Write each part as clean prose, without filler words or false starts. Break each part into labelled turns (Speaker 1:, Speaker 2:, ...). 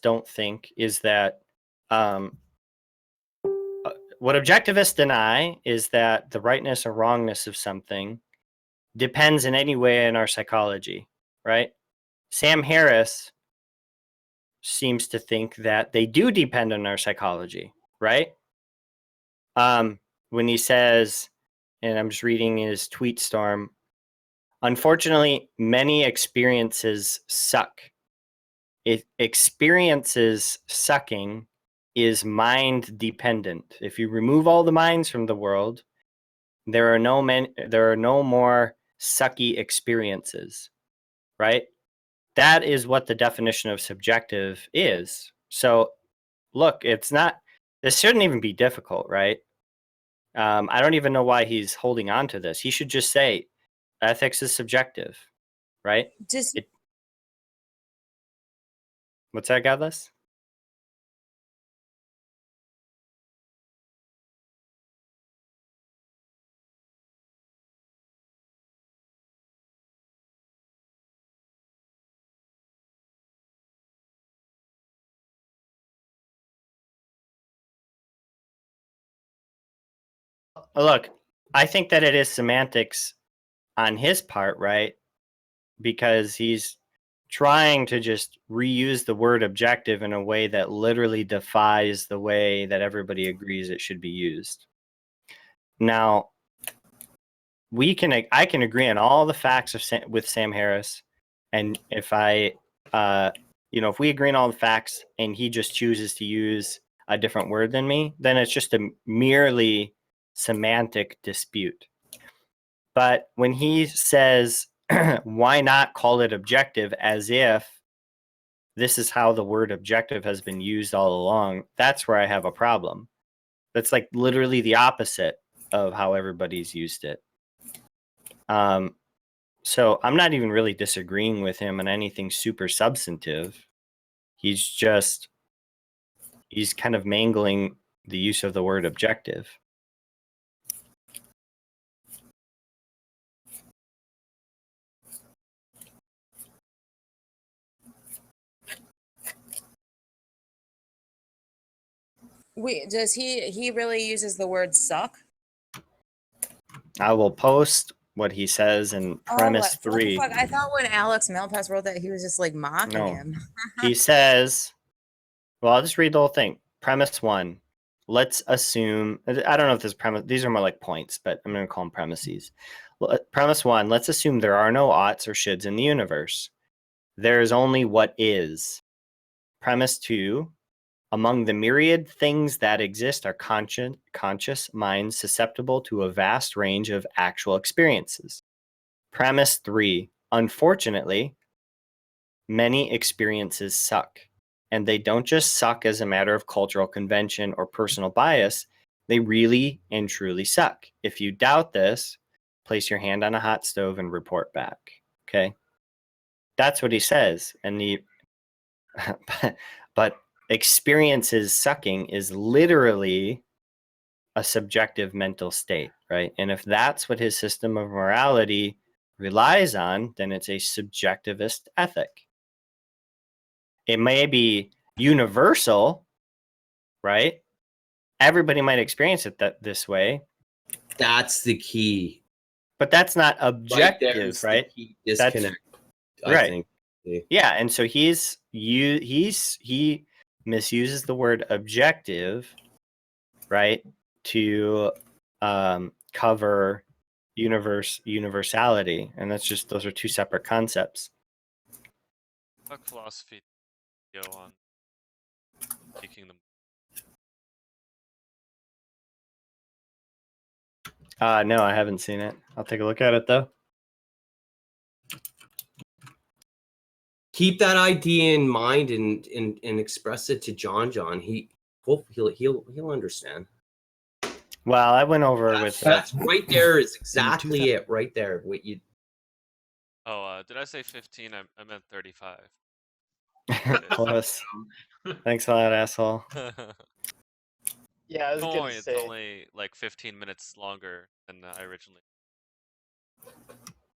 Speaker 1: don't think is that what objectivists deny is that the rightness or wrongness of something depends in any way in our psychology, right? Sam Harris seems to think that they do depend on our psychology, right? When he says, and I'm just reading his tweet storm, unfortunately, many experiences suck. Experiences sucking is mind dependent. If you remove all the minds from the world, there are no more sucky experiences, right? That is what the definition of subjective is. So look, this shouldn't even be difficult, right? I don't even know why he's holding on to this. He should just say ethics is subjective, right? What's that, Godless? Look, I think that it is semantics on his part, right? Because he's trying to just reuse the word objective in a way that literally defies the way that everybody agrees it should be used. Now, I can agree on all the facts with Sam Harris, and if if we agree on all the facts and he just chooses to use a different word than me, then it's just a merely semantic dispute. But when he says, why not call it objective, as if this is how the word objective has been used all along, that's where I have a problem. That's like literally the opposite of how everybody's used it. So I'm not even really disagreeing with him on anything super substantive. He's kind of mangling the use of the word objective.
Speaker 2: Wait, does he really uses the word suck?
Speaker 1: I will post what he says in premise 3.
Speaker 2: Fuck. I thought when Alex Malpass wrote that, he was just like mocking him.
Speaker 1: He says, well, I'll just read the whole thing. Premise 1. Let's assume, I don't know if this premise, these are more like points, but I'm going to call them premises. Premise 1, let's assume there are no oughts or shoulds in the universe. There is only what is. Premise 2, among the myriad things that exist are conscious minds susceptible to a vast range of actual experiences. Premise 3, unfortunately, many experiences suck. And they don't just suck as a matter of cultural convention or personal bias. They really and truly suck. If you doubt this, place your hand on a hot stove and report back. Okay? That's what he says. And but experiences sucking is literally a subjective mental state, right? And if that's what his system of morality relies on, then it's a subjectivist ethic. It may be universal, right? Everybody might experience it this way.
Speaker 3: That's the key.
Speaker 1: But that's not objective, right?
Speaker 3: The key disconnect,
Speaker 1: I
Speaker 3: think.
Speaker 1: Yeah, and so he misuses the word objective, right, to cover universality, and those are two separate concepts.
Speaker 4: Fuck philosophy go on taking them.
Speaker 1: No, I haven't seen it. I'll take a look at it though.
Speaker 3: Keep that idea in mind and express it to JonJon. He'll understand.
Speaker 1: Well, I went over
Speaker 3: that's right there is exactly it right there. What you.
Speaker 4: Oh, did I say 15? I meant 35.
Speaker 1: Close. Thanks a lot, asshole.
Speaker 5: Yeah, I was gonna say.
Speaker 4: It's only like 15 minutes longer than I originally.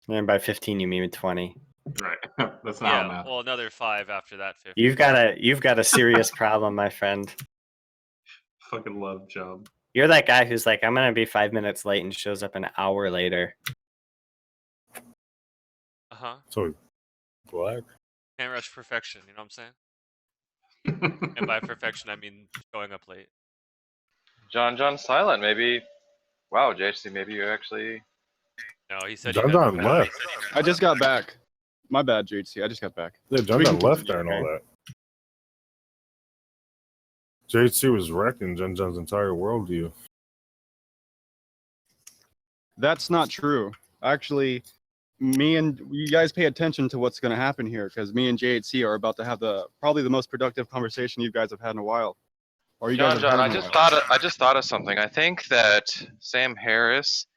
Speaker 1: And by 15, you mean 20.
Speaker 6: Right. That's not how
Speaker 4: Yeah,
Speaker 6: math.
Speaker 4: well, another 5 after that 50.
Speaker 1: You've got a serious problem, my friend.
Speaker 6: Fucking love job.
Speaker 1: You're that guy who's like, I'm gonna be 5 minutes late and shows up an hour later.
Speaker 4: Uh-huh.
Speaker 7: So what?
Speaker 4: Can't rush perfection, you know what I'm saying? And by perfection, I mean showing up late.
Speaker 8: JonJon silent. Maybe. Wow, JHC. Maybe you actually.
Speaker 4: No, he said
Speaker 7: John
Speaker 4: he got
Speaker 7: John left.
Speaker 9: I just got back. My bad, JC. I just got back.
Speaker 7: Yeah, John
Speaker 1: We
Speaker 7: John
Speaker 1: can
Speaker 7: left
Speaker 1: continue,
Speaker 7: there and all
Speaker 1: okay?
Speaker 7: that. JHC was wrecking John John's entire worldview.
Speaker 9: That's not true. Actually, me and you guys pay attention to what's going to happen here because me and JHC are about to have probably the most productive conversation you guys have had in a while. Or you guys have
Speaker 8: JonJon,
Speaker 9: had in a while.
Speaker 8: I just thought of something. I think that Sam Harris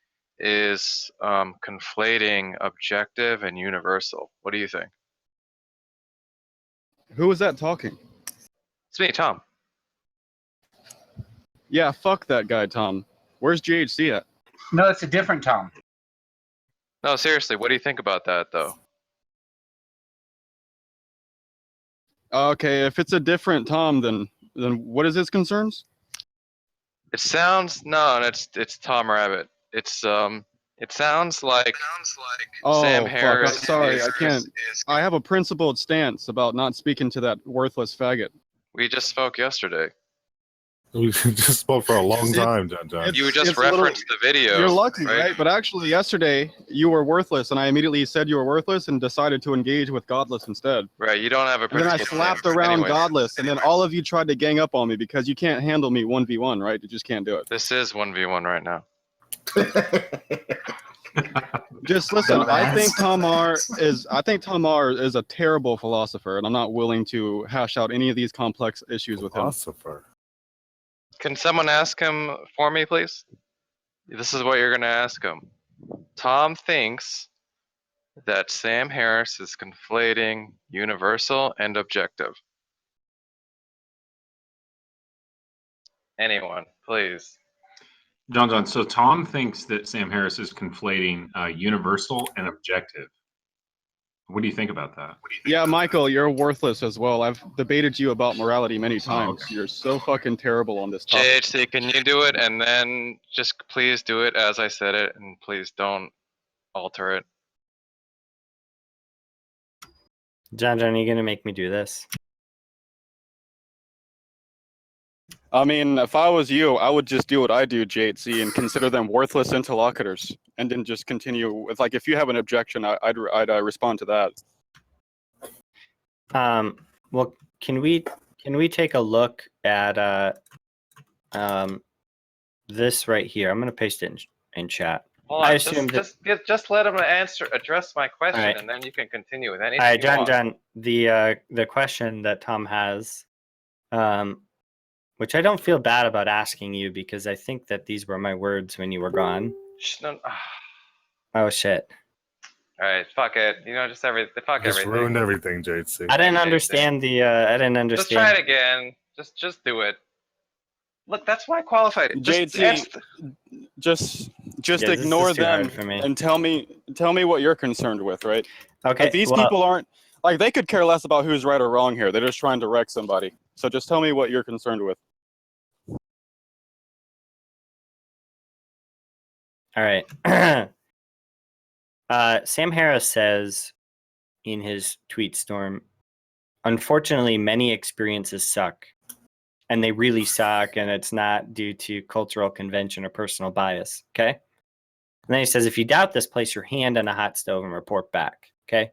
Speaker 8: is conflating objective and universal. What do you think?
Speaker 9: Who was that talking?
Speaker 8: It's me, Tom.
Speaker 9: Yeah, fuck that guy, Tom. Where's JHC at?
Speaker 10: No, it's a different Tom.
Speaker 8: No, seriously, what do you think about that, though?
Speaker 9: Okay, if it's a different Tom, then what is his concerns?
Speaker 8: It sounds it's Tom Rabbit. It sounds like
Speaker 9: Oh,
Speaker 8: Sam
Speaker 9: fuck,
Speaker 8: Harris.
Speaker 9: I'm sorry, I can't. I have a principled stance about not speaking to that worthless faggot.
Speaker 8: We just spoke yesterday.
Speaker 7: We just spoke for a long time, John John.
Speaker 8: You just
Speaker 9: it's a little-
Speaker 8: referenced the video.
Speaker 9: You're lucky, right? But actually, yesterday you were worthless, and I immediately said you were worthless and decided to engage with Godless instead.
Speaker 8: Right, you don't have a
Speaker 9: And then I
Speaker 8: principled
Speaker 9: slapped
Speaker 8: stance.
Speaker 9: around
Speaker 8: Anyways,
Speaker 9: Godless, and then all of you tried to gang up on me because you can't handle me 1v1, right? You just can't do it.
Speaker 8: This is 1v1 right now.
Speaker 9: Just listen. I think Tom R is a terrible philosopher, and I'm not willing to hash out any of these complex issues with him.
Speaker 7: Philosopher.
Speaker 8: Can someone ask him for me, please? This is what you're going to ask him. Tom thinks that Sam Harris is conflating universal and objective. Anyone, please.
Speaker 6: JonJon, so Tom thinks that Sam Harris is conflating universal and objective. What do you think about that?
Speaker 9: Yeah, Michael, you're worthless as well. I've debated you about morality many times.
Speaker 6: okay.
Speaker 9: You're so fucking terrible on this topic.
Speaker 8: JHC, can you do it? And then just please do it as I said it, and please don't alter it.
Speaker 1: John, are you gonna make me do this?
Speaker 9: I mean, if I was you, I would just do what I do, JHC, and consider them worthless interlocutors, and then just continue with, like, if you have an objection, I'd respond to that.
Speaker 1: Well, can we take a look at this right here? I'm gonna paste it in chat.
Speaker 8: Hold
Speaker 1: I
Speaker 8: on,
Speaker 1: assume
Speaker 8: just let him address my question,
Speaker 1: Alright.
Speaker 8: and then you can continue with anything
Speaker 1: All right,
Speaker 8: you want.
Speaker 1: John, the question that Tom has, which I don't feel bad about asking you because I think that these were my words when you were gone. Oh shit!
Speaker 8: All right, fuck it. You know, just fuck
Speaker 7: Just
Speaker 8: everything.
Speaker 7: ruined everything, JHC.
Speaker 1: I didn't understand the. I didn't
Speaker 8: Just try
Speaker 1: understand.
Speaker 8: it again. Just do it. Look, that's why I qualified it.
Speaker 9: JT, just
Speaker 1: Yeah, this
Speaker 9: ignore
Speaker 1: is too hard
Speaker 9: them
Speaker 1: for me.
Speaker 9: and tell me what you're concerned with, right?
Speaker 1: Okay,
Speaker 9: Like, these people aren't, like, they could care less about who's right or wrong here. They're just trying to wreck somebody. So just tell me what you're concerned with.
Speaker 1: All right. Sam Harris says in his tweet storm, unfortunately, many experiences suck. And they really suck, and it's not due to cultural convention or personal bias. Okay. And then he says, if you doubt this, place your hand on a hot stove and report back. Okay.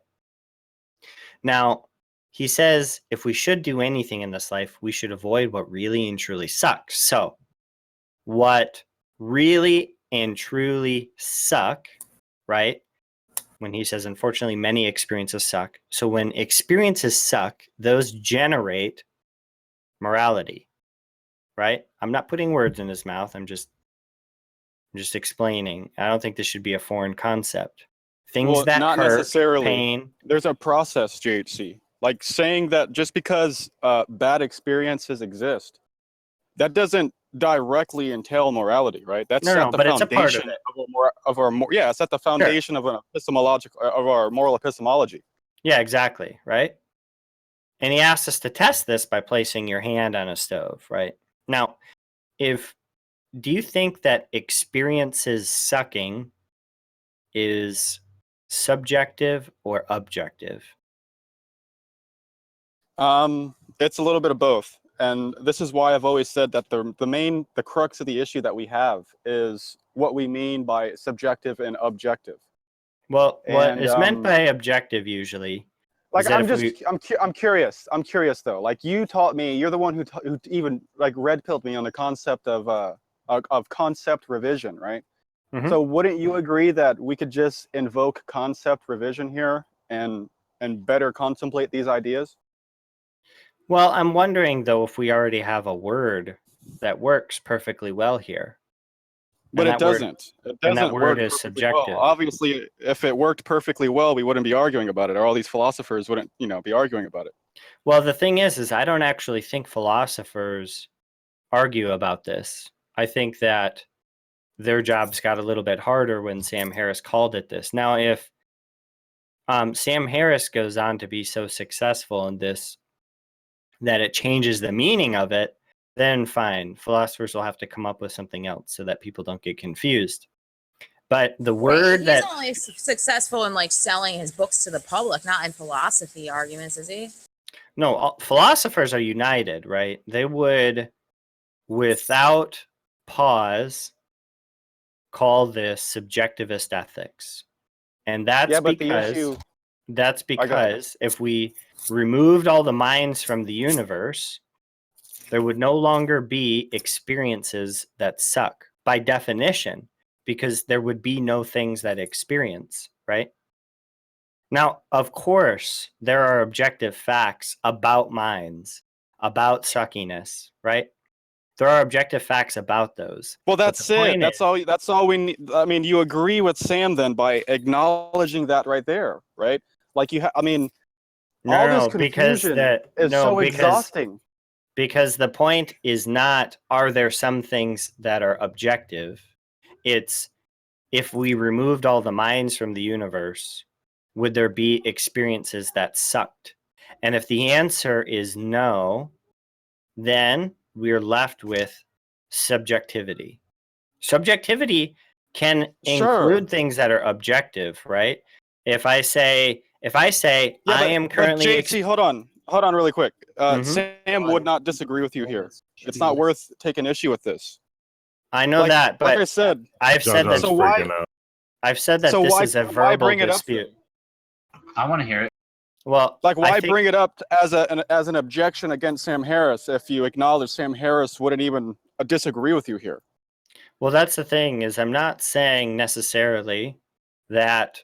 Speaker 1: Now, he says, if we should do anything in this life, we should avoid what really and truly sucks. So, what really and truly suck, right? When he says, unfortunately, many experiences suck. So when experiences suck, those generate morality, right? I'm not putting words in his mouth. I'm just explaining. I don't think this should be a foreign concept. Things that
Speaker 9: not
Speaker 1: hurt,
Speaker 9: necessarily.
Speaker 1: pain.
Speaker 9: There's a process, JHC. Like, saying that just because bad experiences exist, that doesn't directly entail morality, right? That's
Speaker 1: No,
Speaker 9: at the
Speaker 1: but it's a part of
Speaker 9: foundation
Speaker 1: it.
Speaker 9: of our yeah, it's at the foundation of an epistemological of our moral epistemology.
Speaker 1: Yeah, exactly, right? And he asked us to test this by placing your hand on a stove, right? Now, do you think that experiences sucking is subjective or objective?
Speaker 9: It's a little bit of both. And this is why I've always said that the crux of the issue that we have is what we mean by subjective and objective.
Speaker 1: Well, what
Speaker 9: And
Speaker 1: is meant by objective usually
Speaker 9: like
Speaker 1: is that
Speaker 9: I'm curious. I'm curious though. Like you taught me, you're the one who even like red pilled me on the concept of concept revision, right?
Speaker 1: Mhm.
Speaker 9: So wouldn't you agree that we could just invoke concept revision here and better contemplate these ideas?
Speaker 1: Well, I'm wondering though if we already have a word that works perfectly well here.
Speaker 9: But
Speaker 1: And
Speaker 9: it
Speaker 1: that word-
Speaker 9: doesn't. It
Speaker 1: and that
Speaker 9: doesn't
Speaker 1: word
Speaker 9: work
Speaker 1: is
Speaker 9: perfectly
Speaker 1: subjective.
Speaker 9: well. Obviously, if it worked perfectly well, we wouldn't be arguing about it, or all these philosophers wouldn't, be arguing about it.
Speaker 1: Well, the thing is I don't actually think philosophers argue about this. I think that their jobs got a little bit harder when Sam Harris called it this. Now, if Sam Harris goes on to be so successful in this that it changes the meaning of it, then fine. Philosophers will have to come up with something else so that people don't get confused. But the word
Speaker 2: He's
Speaker 1: that
Speaker 2: only successful in like selling his books to the public, not in philosophy arguments, is he?
Speaker 1: no, philosophers are united, right? They would, without pause, call this subjectivist ethics. And that's
Speaker 9: Yeah, but
Speaker 1: because
Speaker 9: the issue.
Speaker 1: if we removed all the minds from the universe, there would no longer be experiences that suck by definition, because there would be no things that experience, right? Now, of course, there are objective facts about minds, about suckiness, right? There are objective facts about those.
Speaker 9: Well,
Speaker 1: But
Speaker 9: that's
Speaker 1: the point
Speaker 9: it. That's all. That's all we need. I mean, you agree with Sam then by acknowledging that right there, right? Like I mean, all this confusion is so exhausting.
Speaker 1: Because the point is not, are there some things that are objective? It's, if we removed all the minds from the universe, would there be experiences that sucked? And if the answer is no, then we're left with subjectivity. Subjectivity can include things that are objective, right? If I say I am currently
Speaker 9: But JC, hold on really quick.
Speaker 1: Mhm.
Speaker 9: Sam would not disagree with you here. It's not worth taking issue with this.
Speaker 1: I know that, but
Speaker 9: like I said,
Speaker 1: I've said that
Speaker 7: JonJon's
Speaker 9: So why-
Speaker 7: freaking out.
Speaker 1: I've said that
Speaker 9: so
Speaker 1: this
Speaker 9: why-
Speaker 1: is a
Speaker 9: why
Speaker 1: verbal
Speaker 9: bring it up
Speaker 1: dispute.
Speaker 6: I want to hear it.
Speaker 1: Well,
Speaker 9: like why
Speaker 1: I think,
Speaker 9: bring it up as an objection against Sam Harris if you acknowledge Sam Harris wouldn't even disagree with you here?
Speaker 1: well, that's the thing, is I'm not saying necessarily that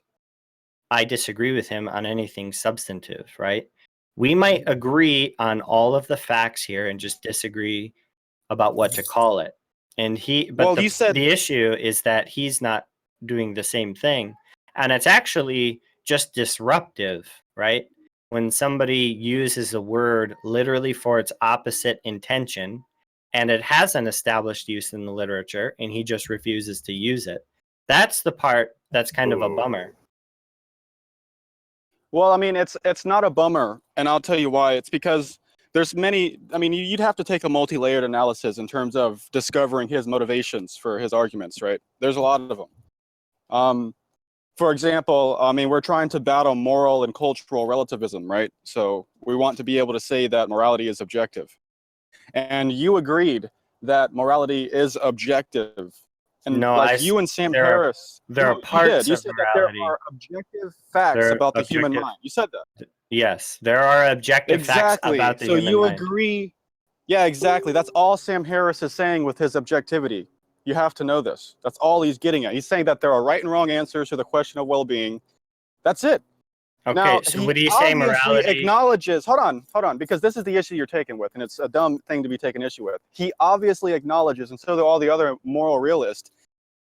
Speaker 1: I disagree with him on anything substantive, right? We might agree on all of the facts here and just disagree about what to call it. And
Speaker 9: Well, you said-
Speaker 1: the issue is that he's not doing the same thing. And it's actually just disruptive, right? When somebody uses a word literally for its opposite intention, and it has an established use in the literature, and he just refuses to use it. That's the part that's kind of a bummer.
Speaker 9: Well, I mean, it's not a bummer, and I'll tell you why. It's because there's many. I mean, you'd have to take a multi-layered analysis in terms of discovering his motivations for his arguments, right? There's a lot of them. For example, I mean, we're trying to battle moral and cultural relativism, right? So we want to be able to say that morality is objective, and you agreed that morality is objective. And
Speaker 1: No,
Speaker 9: like you and Sam Harris,
Speaker 1: there are
Speaker 9: you
Speaker 1: parts
Speaker 9: did. You
Speaker 1: of
Speaker 9: said
Speaker 1: morality.
Speaker 9: that there are objective facts
Speaker 1: There are
Speaker 9: about the human
Speaker 1: objective-
Speaker 9: mind. You said that.
Speaker 1: Yes, there are objective facts
Speaker 9: Exactly.
Speaker 1: about the
Speaker 9: So
Speaker 1: human
Speaker 9: you
Speaker 1: mind.
Speaker 9: agree? Yeah, exactly. That's all Sam Harris is saying with his objectivity. You have to know this. That's all he's getting at. He's saying that there are right and wrong answers to the question of well-being. That's it.
Speaker 1: Okay,
Speaker 9: Now,
Speaker 1: so
Speaker 9: he
Speaker 1: what do you say
Speaker 9: obviously
Speaker 1: morality?
Speaker 9: acknowledges, hold on, because this is the issue you're taking with, and it's a dumb thing to be taken issue with. He obviously acknowledges, and so do all the other moral realists,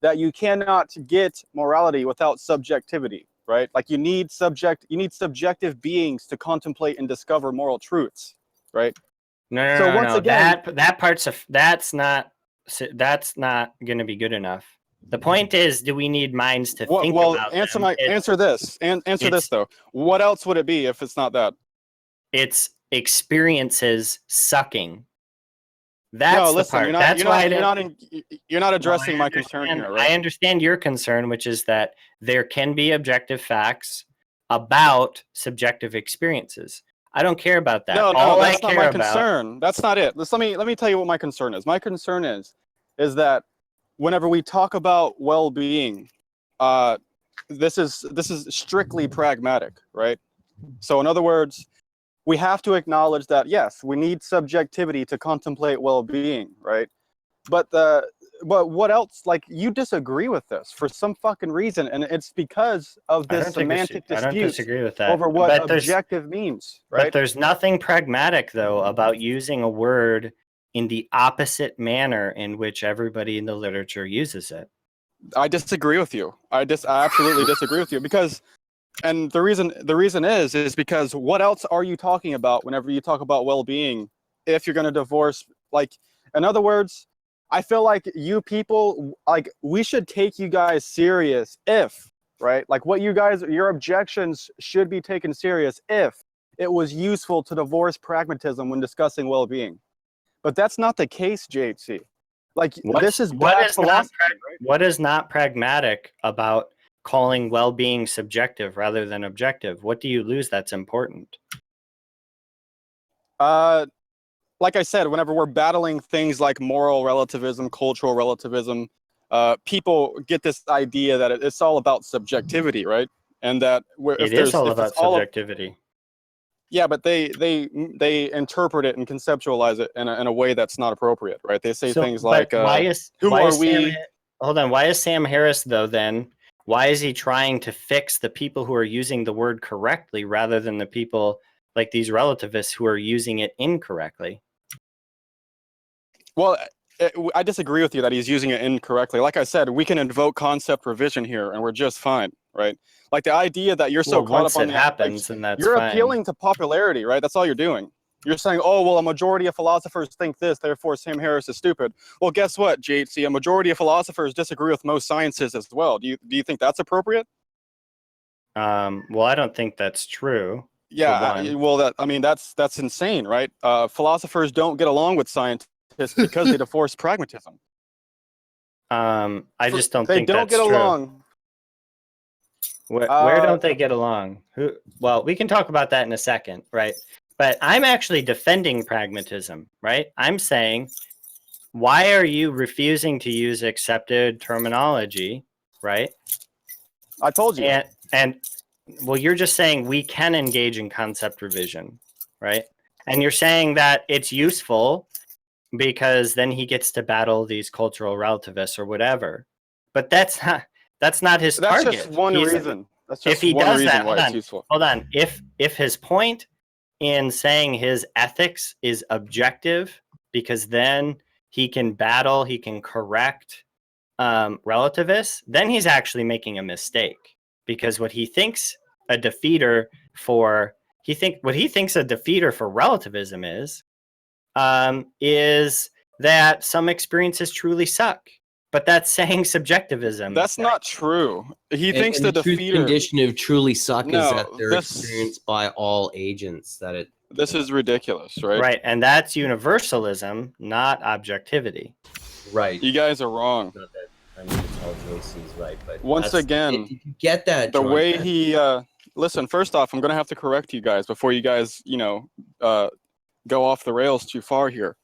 Speaker 9: that you cannot get morality without subjectivity, right? Like you need subjective beings to contemplate and discover moral truths, right?
Speaker 1: No,
Speaker 9: So once again-
Speaker 1: that part's that's not going to be good enough. The point is, do we need minds to think
Speaker 9: Well,
Speaker 1: about
Speaker 9: answer
Speaker 1: them?
Speaker 9: answer this. And answer this
Speaker 1: it's-
Speaker 9: though. What else would it be if it's not that?
Speaker 1: It's experiences sucking. That's
Speaker 9: No,
Speaker 1: the
Speaker 9: listen,
Speaker 1: part. That's why I didn't.
Speaker 9: you're not
Speaker 1: No,
Speaker 9: addressing my concern here, right?
Speaker 1: I understand your concern, which is that there can be objective facts about subjective experiences. I don't care about that.
Speaker 9: No,
Speaker 1: All
Speaker 9: that's
Speaker 1: I
Speaker 9: not
Speaker 1: care
Speaker 9: my
Speaker 1: about,
Speaker 9: concern. That's not it. Let me tell you what my concern is. My concern is that whenever we talk about well-being, this is strictly pragmatic, right? So in other words, we have to acknowledge that yes, we need subjectivity to contemplate well-being, right? But what else? Like, you disagree with this for some fucking reason, and it's because of
Speaker 1: I
Speaker 9: this
Speaker 1: don't think
Speaker 9: semantic
Speaker 1: I don't
Speaker 9: dispute
Speaker 1: disagree with that.
Speaker 9: over what
Speaker 1: But there's
Speaker 9: objective means,
Speaker 1: but
Speaker 9: right?
Speaker 1: there's nothing pragmatic though about using a word in the opposite manner in which everybody in the literature uses it.
Speaker 9: I disagree with you. I absolutely disagree with you because, and the reason is because what else are you talking about whenever you talk about well-being if you're going to divorce? Like, in other words, I feel like you people, like, we should take you guys serious if, right? Like, what you guys, your objections should be taken serious if it was useful to divorce pragmatism when discussing well-being. But that's not the case, JHC. Like, this is bad philosophy, right?
Speaker 1: What is not pragmatic about calling well-being subjective rather than objective? What do you lose that's important?
Speaker 9: Like I said, whenever we're battling things like moral relativism, cultural relativism, people get this idea that it's all about subjectivity, right? And that
Speaker 1: It is all about subjectivity.
Speaker 9: Yeah, but they interpret it and conceptualize it in a way that's not appropriate, right? They say things like, "Who are we?"
Speaker 1: Hold on. Why is Sam Harris though? Then why is he trying to fix the people who are using the word correctly rather than the people like these relativists who are using it incorrectly?
Speaker 9: Well, I disagree with you that he's using it incorrectly. Like I said, we can invoke concept revision here, and we're just fine, right? Like, the idea that you're so caught
Speaker 1: once
Speaker 9: up on
Speaker 1: it happens, then that's
Speaker 9: you're
Speaker 1: fine.
Speaker 9: appealing to popularity, right? That's all you're doing. You're saying, oh, well, a majority of philosophers think this, therefore Sam Harris is stupid. Well, guess what, JHC? A majority of philosophers disagree with most sciences as well. Do you think that's appropriate?
Speaker 1: Well, I don't think that's true.
Speaker 9: Yeah, well, that's insane, right? Philosophers don't get along with scientists because they divorce pragmatism.
Speaker 1: I just don't
Speaker 9: they
Speaker 1: think
Speaker 9: don't
Speaker 1: that's
Speaker 9: get
Speaker 1: true.
Speaker 9: along.
Speaker 1: Where don't they get along? Well, we can talk about that in a second, right? But I'm actually defending pragmatism, right? I'm saying, why are you refusing to use accepted terminology, right?
Speaker 9: I told you.
Speaker 1: And well, you're just saying we can engage in concept revision, right? And you're saying that it's useful because then he gets to battle these cultural relativists or whatever. But that's not his
Speaker 9: That's
Speaker 1: target.
Speaker 9: just one reason. That's just
Speaker 1: if he
Speaker 9: one
Speaker 1: does
Speaker 9: reason
Speaker 1: that,
Speaker 9: why it's useful.
Speaker 1: Hold on. If his point in saying his ethics is objective, because then he can battle, he can correct relativists, then he's actually making a mistake. Because what he thinks a defeater for relativism is that some experiences truly suck. But that's saying subjectivism.
Speaker 9: That's not true. He thinks the
Speaker 3: truth
Speaker 9: defeater
Speaker 3: condition of truly suck is
Speaker 9: No,
Speaker 3: that they're
Speaker 9: this-
Speaker 3: experienced by all agents. That it.
Speaker 9: This is ridiculous, right?
Speaker 1: Right, and that's universalism, not objectivity.
Speaker 3: Right.
Speaker 9: You guys are wrong.
Speaker 3: Not that I need to tell JC's right, but
Speaker 9: Once again,
Speaker 3: if you get that
Speaker 9: the
Speaker 3: John,
Speaker 9: way
Speaker 3: then-
Speaker 9: he listen, first off, I'm gonna have to correct you guys before you guys, go off the rails too far here.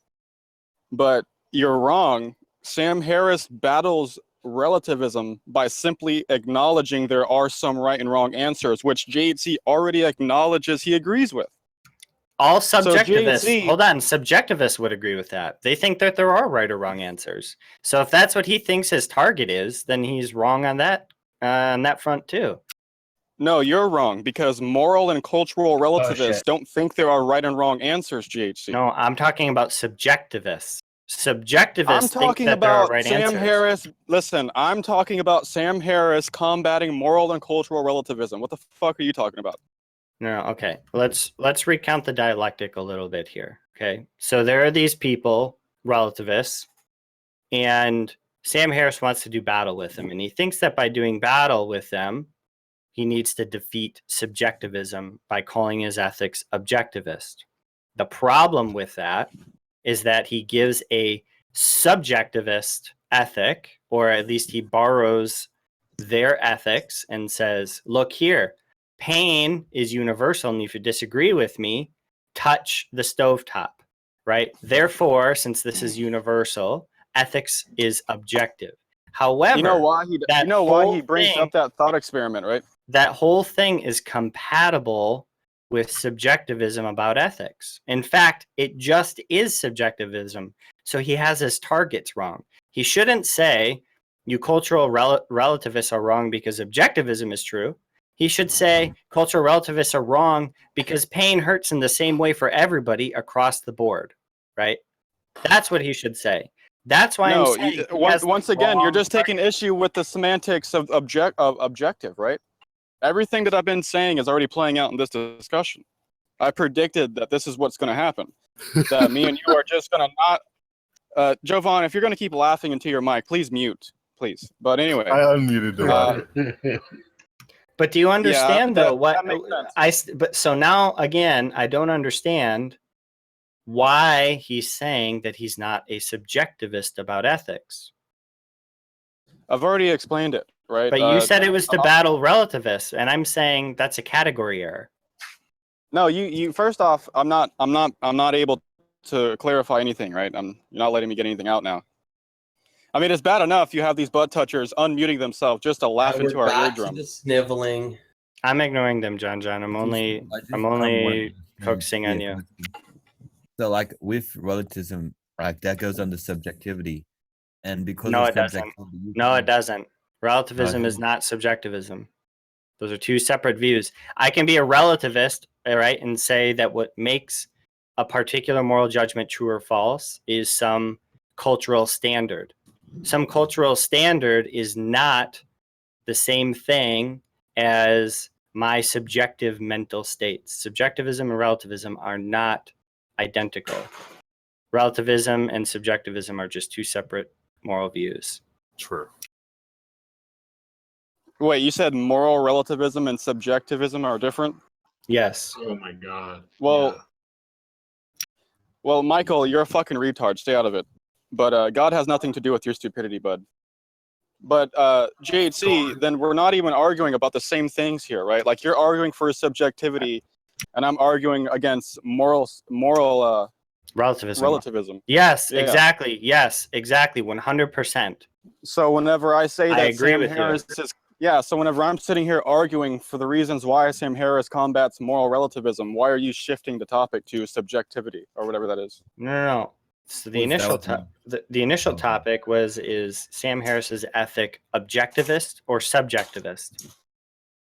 Speaker 9: But you're wrong. Sam Harris battles relativism by simply acknowledging there are some right and wrong answers, which JHC already acknowledges he agrees with.
Speaker 1: All subjectivists,
Speaker 9: JC
Speaker 1: hold on, subjectivists would agree with that. They think that there are right or wrong answers. So if that's what he thinks his target is, then he's wrong on that front too.
Speaker 9: No, you're wrong, because moral and cultural relativists
Speaker 1: shit.
Speaker 9: don't think there are right and wrong answers, GHC.
Speaker 1: No, I'm talking about subjectivists. Subjectivists
Speaker 9: I'm
Speaker 1: think
Speaker 9: talking
Speaker 1: that there are
Speaker 9: about
Speaker 1: right
Speaker 9: Sam
Speaker 1: answers.
Speaker 9: Harris. Listen, I'm talking about Sam Harris combating moral and cultural relativism. What the fuck are you talking about?
Speaker 1: No, okay. Let's recount the dialectic a little bit here. Okay. So there are these people, relativists, and Sam Harris wants to do battle with him, and he thinks that by doing battle with them, he needs to defeat subjectivism by calling his ethics objectivist. The problem with that is that he gives a subjectivist ethic, or at least he borrows their ethics and says, look here, pain is universal, and if you disagree with me, touch the stovetop, right? Therefore, since this is universal, ethics is objective. However,
Speaker 9: You know why he brings up that thought experiment, right?
Speaker 1: that whole thing is compatible with subjectivism about ethics. In fact, it just is subjectivism. So he has his targets wrong. He shouldn't say you cultural relativists are wrong because objectivism is true. He should say cultural relativists are wrong because pain hurts in the same way for everybody across the board, right? That's what he should say. That's why I'm saying
Speaker 9: once again, you're just taking issue with the semantics of objective, right? Everything that I've been saying is already playing out in this discussion. I predicted that this is what's going to happen. That me and you are just going to not. Jovan, if you're going to keep laughing into your mic, please mute, please. But anyway,
Speaker 7: I unmuted the
Speaker 1: But do you understand though
Speaker 9: that makes sense.
Speaker 1: but so now again, I don't understand why he's saying that he's not a subjectivist about ethics.
Speaker 9: I've already explained it, right?
Speaker 1: But you said it was to battle relativists, and I'm saying that's a category error.
Speaker 9: No, you first off, I'm not able to clarify anything, right? You're not letting me get anything out now. I mean, it's bad enough you have these butt touchers unmuting themselves just to laugh into our eardrum.
Speaker 3: The sniveling.
Speaker 1: I'm ignoring them, JonJon. I'm only focusing on you.
Speaker 10: So, like with relativism, like that goes under subjectivity, and because
Speaker 1: No,
Speaker 10: of
Speaker 1: it doesn't.
Speaker 10: subjectivity,
Speaker 1: No, it doesn't. Relativism is not subjectivism. Those are two separate views. I can be a relativist, right, and say that what makes a particular moral judgment true or false is some cultural standard. Some cultural standard is not the same thing as my subjective mental states. Subjectivism and relativism are not identical. Relativism and subjectivism are just two separate moral views.
Speaker 7: True.
Speaker 9: Wait, you said moral relativism and subjectivism are different?
Speaker 1: Yes.
Speaker 6: Oh my god.
Speaker 9: Well, well, Michael, you're a fucking retard. Stay out of it. But God has nothing to do with your stupidity, bud. But JHC, then we're not even arguing about the same things here, right? Like you're arguing for subjectivity, and I'm arguing against moral relativism.
Speaker 1: Yes,
Speaker 9: Yeah.
Speaker 1: exactly. Yes, exactly. 100%.
Speaker 9: So whenever I say that
Speaker 1: I agree
Speaker 9: Sam
Speaker 1: with you.
Speaker 9: Harris is, yeah, so whenever I'm sitting here arguing for the reasons why Sam Harris combats moral relativism, why are you shifting the topic to subjectivity or whatever that is?
Speaker 1: No. So the initial topic is Sam Harris's ethic objectivist or subjectivist?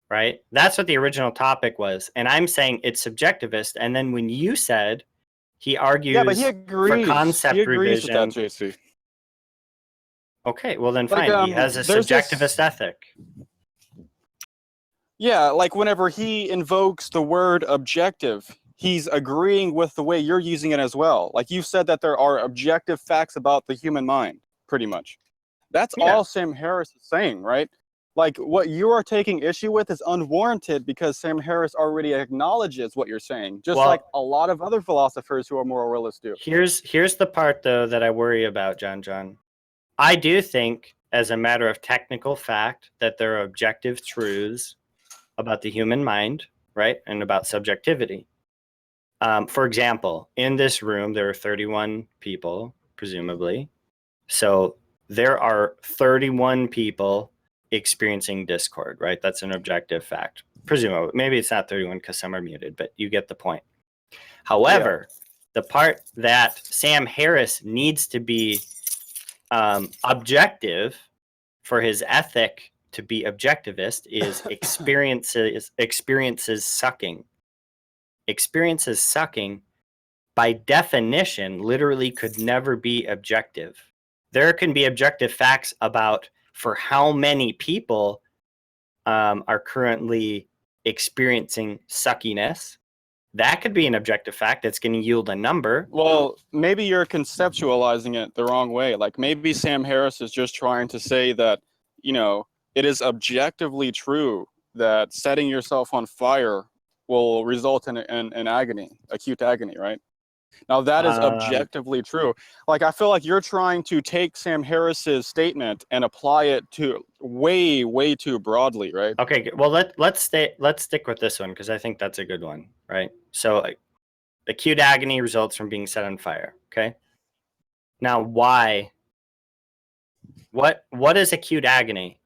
Speaker 1: Right? That's what the original topic was. And I'm saying it's subjectivist. And then when you said he argues
Speaker 9: Yeah, but he agrees.
Speaker 1: for concept
Speaker 9: He agrees
Speaker 1: revision.
Speaker 9: with that, JC.
Speaker 1: Okay, well then
Speaker 9: Like,
Speaker 1: fine. He has a
Speaker 9: there's this-
Speaker 1: subjectivist ethic.
Speaker 9: Yeah, like whenever he invokes the word objective, he's agreeing with the way you're using it as well. Like you said that there are objective facts about the human mind, pretty much. That's
Speaker 1: Yeah.
Speaker 9: all Sam Harris is saying, right? Like what you are taking issue with is unwarranted because Sam Harris already acknowledges what you're saying, just
Speaker 1: Well-
Speaker 9: like a lot of other philosophers who are moral realists do.
Speaker 1: Here's the part though that I worry about, JonJon. I do think, as a matter of technical fact, that there are objective truths about the human mind, right, and about subjectivity. For example, in this room, there are 31 people, presumably. So there are 31 people experiencing discord, right? That's an objective fact. Presumably, maybe it's not 31 because some are muted, but you get the point. However, the part that Sam Harris needs to be objective for his ethic to be objectivist is experiences sucking. Experiences sucking, by definition, literally could never be objective. There can be objective facts about for how many people are currently experiencing suckiness, That could be an objective fact that's going to yield a number.
Speaker 9: Well, maybe you're conceptualizing it the wrong way. Like maybe Sam Harris is just trying to say that, it is objectively true that setting yourself on fire will result in agony, acute agony, right? Now that is objectively true. Like I feel like you're trying to take Sam Harris's statement and apply it to way, way too broadly, right?
Speaker 1: Okay, well let's stick with this one because I think that's a good one, right? So acute agony results from being set on fire. Okay. Now why? What is acute agony?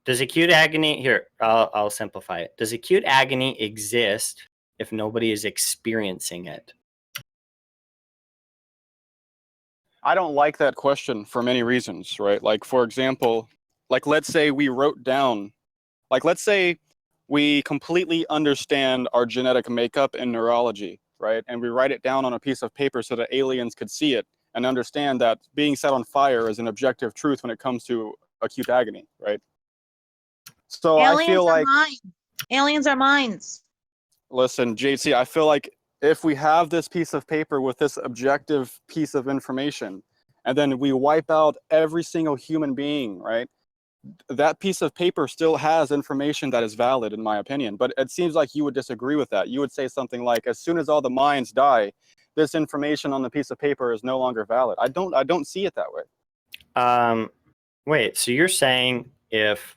Speaker 1: Does acute agony here? I'll simplify it. Does acute agony exist if nobody is experiencing it?
Speaker 9: I don't like that question for many reasons, right? Like for example, like let's say we wrote down, like let's say we completely understand our genetic makeup and neurology, right? And we write it down on a piece of paper so that aliens could see it and understand that being set on fire is an objective truth when it comes to acute agony, right? So I feel like
Speaker 2: aliens are minds.
Speaker 9: Listen, JC, I feel like if we have this piece of paper with this objective piece of information, and then we wipe out every single human being, right? That piece of paper still has information that is valid, in my opinion. But it seems like you would disagree with that. You would say something like, as soon as all the minds die, this information on the piece of paper is no longer valid. I don't see it that way.
Speaker 1: Wait, so you're saying if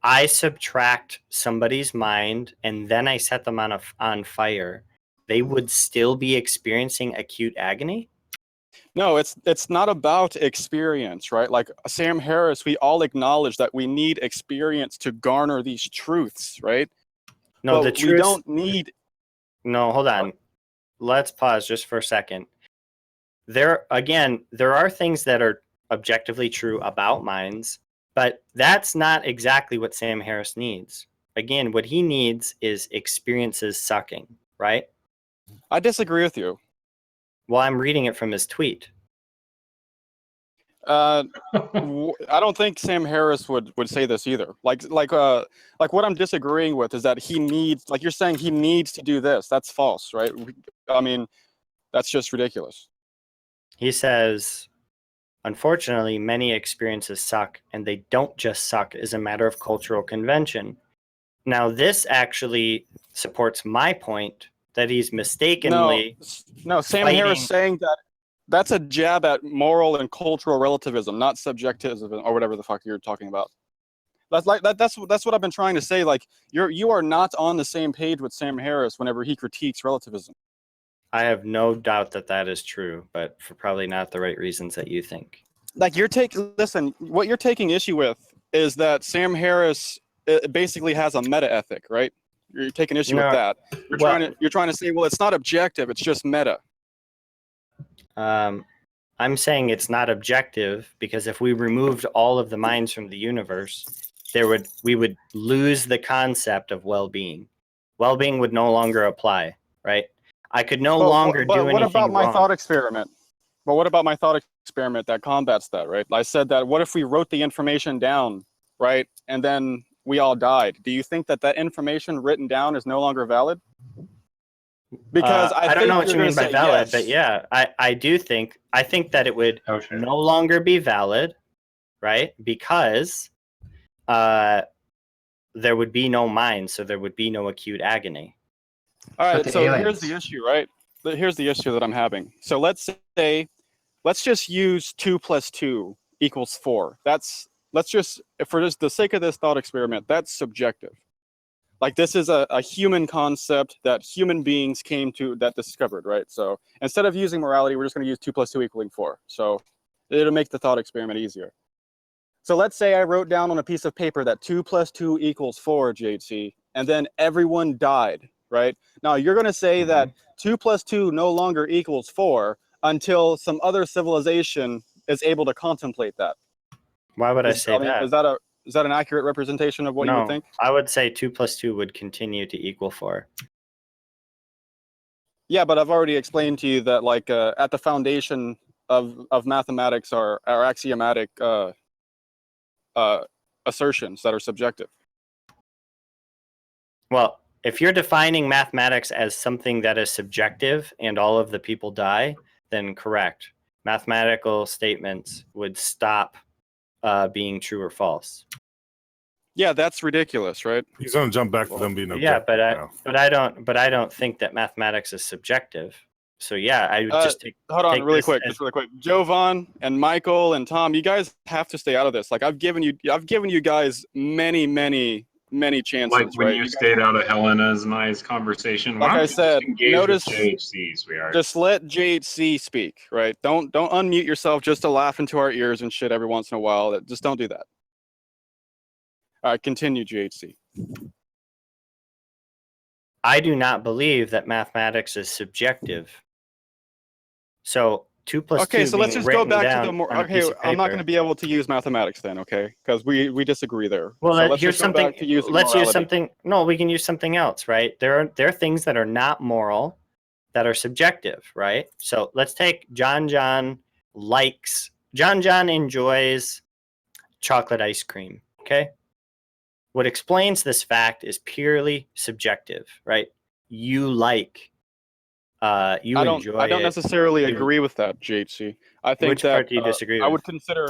Speaker 1: I subtract somebody's mind and then I set them on fire, they would still be experiencing acute agony?
Speaker 9: No, it's not about experience, right? Like Sam Harris, we all acknowledge that we need experience to garner these truths, right?
Speaker 1: No,
Speaker 9: but
Speaker 1: the truth.
Speaker 9: we don't need.
Speaker 1: No, hold on. Let's pause just for a second. There are things that are objectively true about minds, but that's not exactly what Sam Harris needs. Again, what he needs is experiences sucking, right?
Speaker 9: I disagree with you.
Speaker 1: Well, I'm reading it from his tweet.
Speaker 9: I don't think Sam Harris would say this either. Like what I'm disagreeing with is that he needs, like you're saying, he needs to do this. That's false, right? I mean, that's just ridiculous.
Speaker 1: He says, unfortunately, many experiences suck, and they don't just suck as a matter of cultural convention. Now, this actually supports my point that he's mistakenly.
Speaker 9: No, Sam
Speaker 1: fighting.
Speaker 9: Harris saying that that's a jab at moral and cultural relativism, not subjectivism or whatever the fuck you're talking about. That's what I've been trying to say. Like you are not on the same page with Sam Harris whenever he critiques relativism.
Speaker 1: I have no doubt that that is true, but for probably not the right reasons that you think.
Speaker 9: Like listen, what you're taking issue with is that Sam Harris basically has a meta ethic, right? You're taking issue with that. You're trying to say, well, it's not objective, it's just meta.
Speaker 1: I'm saying it's not objective because if we removed all of the minds from the universe, we would lose the concept of well-being. Well-being would no longer apply, right? I could no longer do anything wrong.
Speaker 9: What about my thought experiment? But what about my thought experiment that combats that, right? I said that what if we wrote the information down, right? And then we all died. Do you think that information written down is no longer valid? Because
Speaker 1: I don't know what you mean by valid, but yeah, I think that it would no longer be valid, right? Because there would be no mind, so there would be no acute agony.
Speaker 9: All right, so here's the issue, right? Here's the issue that I'm having. So let's just use 2 + 2 = 4. Let's just, for just the sake of this thought experiment, that's subjective. Like this is a human concept that human beings discovered, right? So instead of using morality, we're just going to use 2 + 2 = 4. So it'll make the thought experiment easier. So let's say I wrote down on a piece of paper that 2 + 2 = 4, JC, and then everyone died, right? Now you're going to say that 2 + 2 no longer equals 4 until some other civilization is able to contemplate that.
Speaker 1: Why would I say that?
Speaker 9: Is that an accurate representation of what you would think?
Speaker 1: I would say 2 + 2 would continue to equal 4.
Speaker 9: Yeah, but I've already explained to you that, like, at the foundation of mathematics are axiomatic assertions that are subjective.
Speaker 1: Well, if you're defining mathematics as something that is subjective and all of the people die, then correct. Mathematical statements would stop being true or false.
Speaker 9: Yeah, that's ridiculous, right?
Speaker 7: He's gonna jump back to them being
Speaker 1: Yeah,
Speaker 7: objective now.
Speaker 1: but I don't think that mathematics is subjective. So yeah, I would just take.
Speaker 9: Hold on,
Speaker 1: take
Speaker 9: really
Speaker 1: this
Speaker 9: quick,
Speaker 1: as-
Speaker 9: just really quick. Jovan and Michael and Tom, you guys have to stay out of this. Like I've given you guys many chances.
Speaker 6: Like when
Speaker 9: right?
Speaker 6: you
Speaker 9: guys-
Speaker 6: stayed out of Helena's and I's conversation.
Speaker 9: Like
Speaker 6: Why don't
Speaker 9: I
Speaker 6: you
Speaker 9: said,
Speaker 6: just engage
Speaker 9: notice-
Speaker 6: with JHCs? We are.
Speaker 9: Just let JHC speak, right? Don't unmute yourself just to laugh into our ears and shit every once in a while. Just don't do that. All right, continue, JHC.
Speaker 1: I do not believe that mathematics is subjective. So 2 + 2
Speaker 9: Okay, so let's
Speaker 1: being
Speaker 9: just go
Speaker 1: written
Speaker 9: back to
Speaker 1: down
Speaker 9: the more.
Speaker 1: on a
Speaker 9: Okay,
Speaker 1: piece of
Speaker 9: I'm not
Speaker 1: paper.
Speaker 9: going to be able to use mathematics then, okay? Because we disagree there.
Speaker 1: Well,
Speaker 9: so let's
Speaker 1: here's
Speaker 9: just go back
Speaker 1: something.
Speaker 9: to using
Speaker 1: Let's use
Speaker 9: morality.
Speaker 1: something. No, we can use something else, right? There are things that are not moral, that are subjective, right? So let's take JonJon enjoys chocolate ice cream. Okay, what explains this fact is purely subjective, right? You like. You enjoy.
Speaker 9: I don't
Speaker 1: it.
Speaker 9: necessarily agree with that, JHC. I think
Speaker 1: Which
Speaker 9: that
Speaker 1: part do you disagree
Speaker 9: I
Speaker 1: with?
Speaker 9: would consider.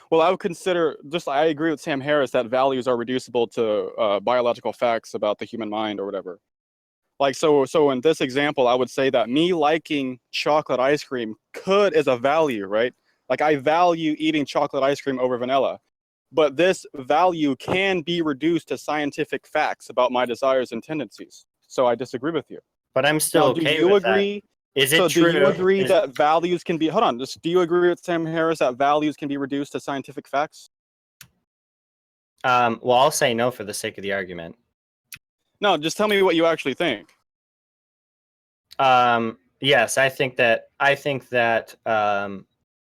Speaker 9: Well, I would consider just. I agree with Sam Harris that values are reducible to biological facts about the human mind or whatever. Like so in this example, I would say that me liking chocolate ice cream is a value, right? Like I value eating chocolate ice cream over vanilla. But this value can be reduced to scientific facts about my desires and tendencies. So I disagree with you.
Speaker 1: But I'm still
Speaker 9: Now,
Speaker 1: okay
Speaker 9: do you
Speaker 1: with
Speaker 9: agree?
Speaker 1: that. Is it
Speaker 9: So
Speaker 1: true?
Speaker 9: do you agree
Speaker 1: Is-
Speaker 9: that values can be? Hold on. Do you agree with Sam Harris that values can be reduced to scientific facts?
Speaker 1: Well, I'll say no for the sake of the argument.
Speaker 9: No, just tell me what you actually think.
Speaker 1: Yes, I think that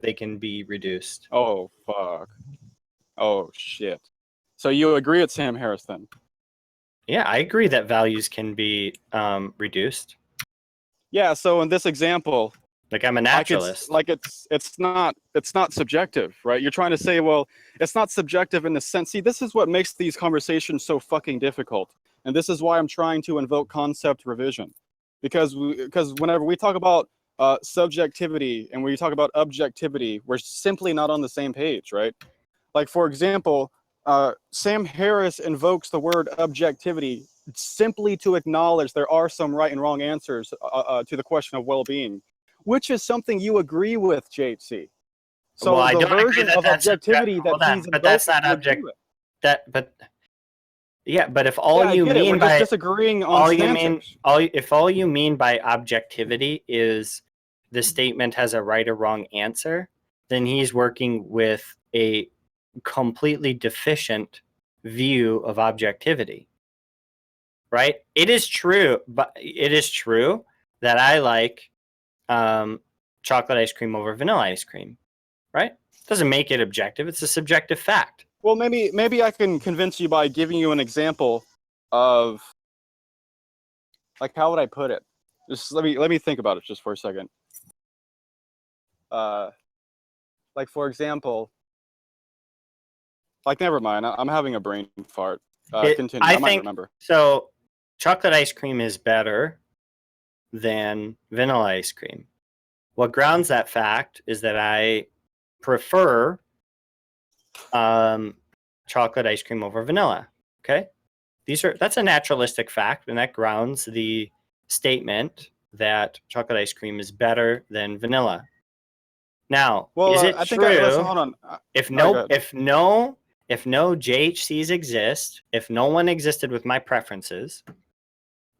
Speaker 1: they can be reduced.
Speaker 9: Oh fuck. Oh shit. So you agree with Sam Harris then?
Speaker 1: Yeah, I agree that values can be reduced.
Speaker 9: Yeah. So in this example,
Speaker 1: Like I'm a
Speaker 9: like
Speaker 1: naturalist.
Speaker 9: it's not subjective, right? You're trying to say, well, it's not subjective in the sense. See, this is what makes these conversations so fucking difficult, and this is why I'm trying to invoke concept revision, because whenever we talk about subjectivity and when we talk about objectivity, we're simply not on the same page, right? Like for example, Sam Harris invokes the word objectivity simply to acknowledge there are some right and wrong answers to the question of well-being, which is something you agree with, JHC. So
Speaker 1: Well, I
Speaker 9: the
Speaker 1: don't agree
Speaker 9: version
Speaker 1: that
Speaker 9: of
Speaker 1: that's
Speaker 9: objectivity
Speaker 1: subject- hold
Speaker 9: that
Speaker 1: on,
Speaker 9: he's
Speaker 1: but that's
Speaker 9: invoking,
Speaker 1: not
Speaker 9: you agree
Speaker 1: object-
Speaker 9: with.
Speaker 1: But if all
Speaker 9: Yeah,
Speaker 1: you
Speaker 9: I get it.
Speaker 1: mean
Speaker 9: We're
Speaker 1: by
Speaker 9: just disagreeing on
Speaker 1: all you
Speaker 9: semantics.
Speaker 1: mean if all you mean by objectivity is the statement has a right or wrong answer, then he's working with a completely deficient view of objectivity. Right? It is true that I like chocolate ice cream over vanilla ice cream. Right? Doesn't make it objective. It's a subjective fact.
Speaker 9: Well, maybe I can convince you by giving you an example of, like, how would I put it? Just let me think about it just for a second. Like for example, like never mind. I'm having a brain fart. Continue. I might remember.
Speaker 1: So chocolate ice cream is better than vanilla ice cream. What grounds that fact is that I prefer chocolate ice cream over vanilla. Okay, that's a naturalistic fact, and that grounds the statement that chocolate ice cream is better than vanilla. Now,
Speaker 9: Well,
Speaker 1: is it
Speaker 9: I think
Speaker 1: true?
Speaker 9: listen, hold on.
Speaker 1: If
Speaker 9: go
Speaker 1: no JHCs exist, if no one existed with my preferences,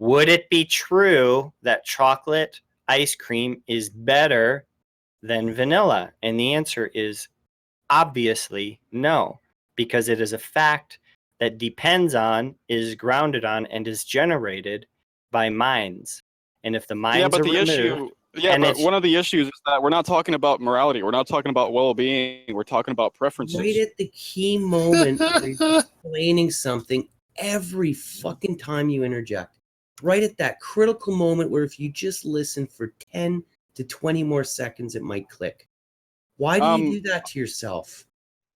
Speaker 1: would it be true that chocolate ice cream is better than vanilla? And the answer is obviously no, because it is a fact that depends on, is grounded on, and is generated by minds. And if the minds are removed,
Speaker 9: but one of the issues is that we're not talking about morality. We're not talking about well-being. We're talking about preferences.
Speaker 3: Right at the key moment where you're explaining something every fucking time you interject. Right at that critical moment where if you just listen for 10 to 20 more seconds, it might click. Why do you do that to yourself?